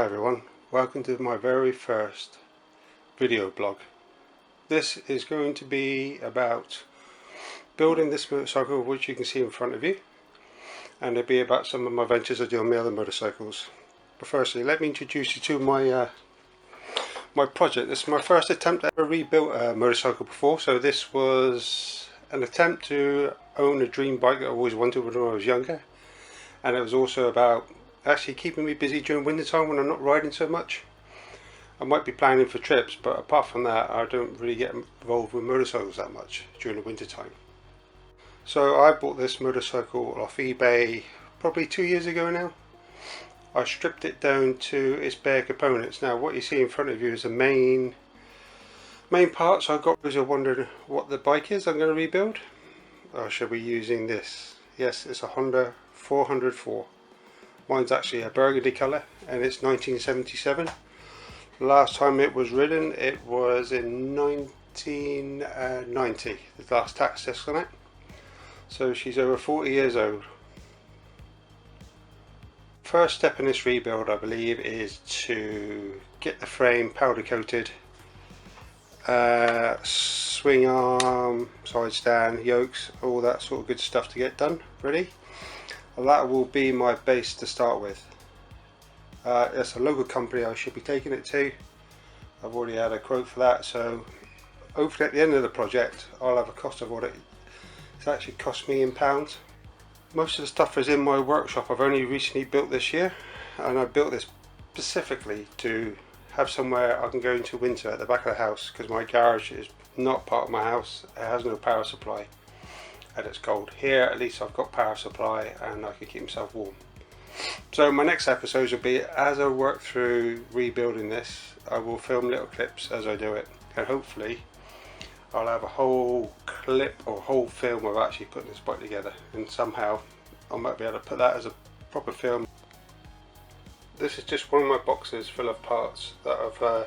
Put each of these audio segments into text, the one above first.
everyone, welcome to my very first video blog. This is going to be about building this motorcycle, which you can see in front of you, and it'll be about some of my ventures I do on my other motorcycles. But firstly, let me introduce you to my my project. This is my first attempt at ever rebuilt a motorcycle before, so this was an attempt to own a dream bike that I always wanted when I was younger, and it was also about actually keeping me busy during winter time when I'm not riding so much. I might be planning for trips, but apart from that I don't really get involved with motorcycles that much during the winter time. So I bought this motorcycle off eBay probably 2 years ago now. I stripped it down to its bare components. Now what you see in front of you is the main parts I got because you're wondering what the bike is I'm going to rebuild. I shall be using this. Yes, it's a Honda 404. Mine's actually a burgundy colour and it's 1977. Last time it was ridden, it was in 1990, the last tax test on it. So she's over 40 years old. First step in this rebuild, I believe, is to get the frame powder coated, swing arm, side stand, yokes, all that sort of good stuff to get done ready. That will be my base to start with. It's a local company I should be taking it to. I've already had a quote for that, so hopefully at the end of the project I'll have a cost of what it's actually cost me in pounds. Most of the stuff is in my workshop. I've only recently built this year, and I built this specifically to have somewhere I can go into winter at the back of the house, because my garage is not part of my house. It has no power supply and it's cold. Here at least I've got power supply and I can keep myself warm. So my next episodes will be, as I work through rebuilding this, I will film little clips as I do it, and hopefully I'll have a whole clip or whole film of actually putting this bike together, and somehow I might be able to put that as a proper film. This is just one of my boxes full of parts that I've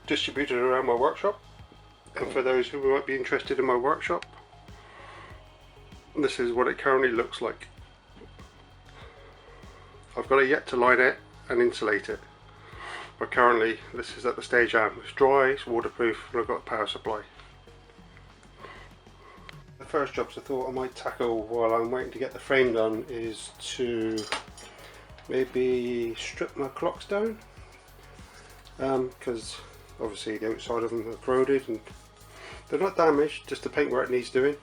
distributed around my workshop, and for those who might be interested in my workshop, this is what it currently looks like. I've got it yet to line it and insulate it, but currently this is at the stage I am. It's dry, it's waterproof, and I've got a power supply. The first jobs I thought I might tackle while I'm waiting to get the frame done is to maybe strip my clocks down, because obviously the outside of them are corroded and they're not damaged, just the paintwork needs doing,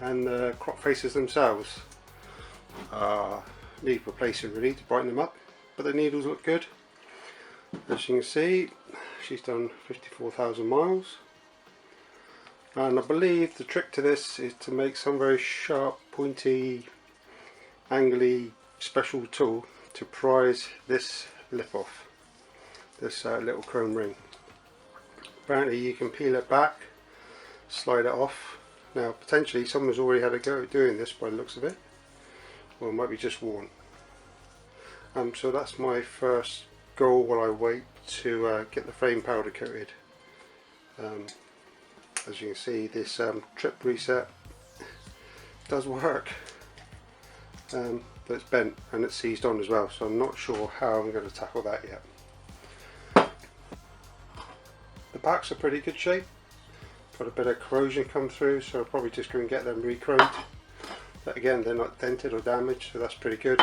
and the clock faces themselves need replacing really to brighten them up, but the needles look good. As you can see, she's done 54,000 miles, and I believe the trick to this is to make some very sharp, pointy, angly special tool to prise this lip off, this little chrome ring. Apparently you can peel it back, slide it off. Now potentially someone's already had a go at doing this by the looks of it, or it might be just worn. So that's my first goal while I wait to get the frame powder coated. As you can see, this trip reset does work, but it's bent and it's seized on as well, so I'm not sure how I'm going to tackle that yet. The packs are pretty good shape. Got a bit of corrosion come through, so I'll probably just go and get them re-chromed. But again, they're not dented or damaged, so that's pretty good.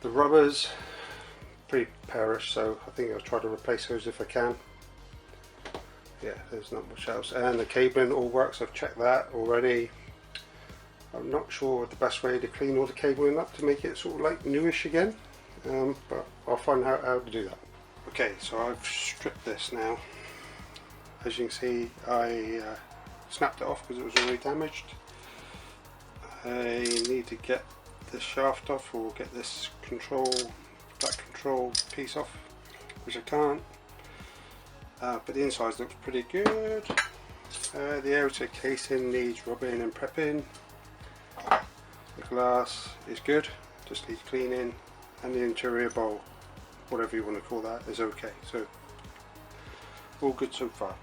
The rubbers, pretty perish, so I think I'll try to replace those if I can. Yeah, there's not much else. And the cabling all works, I've checked that already. I'm not sure the best way to clean all the cabling up to make it sort of like newish again, but I'll find out how to do that. Okay, so I've stripped this now. As you can see, I snapped it off because it was already damaged. I need to get the shaft off, or get this black control piece off, which I can't. But the inside looks pretty good. The outer casing needs rubbing and prepping. The glass is good, just needs cleaning, and the interior bowl, whatever you want to call that, is okay. So all good so far.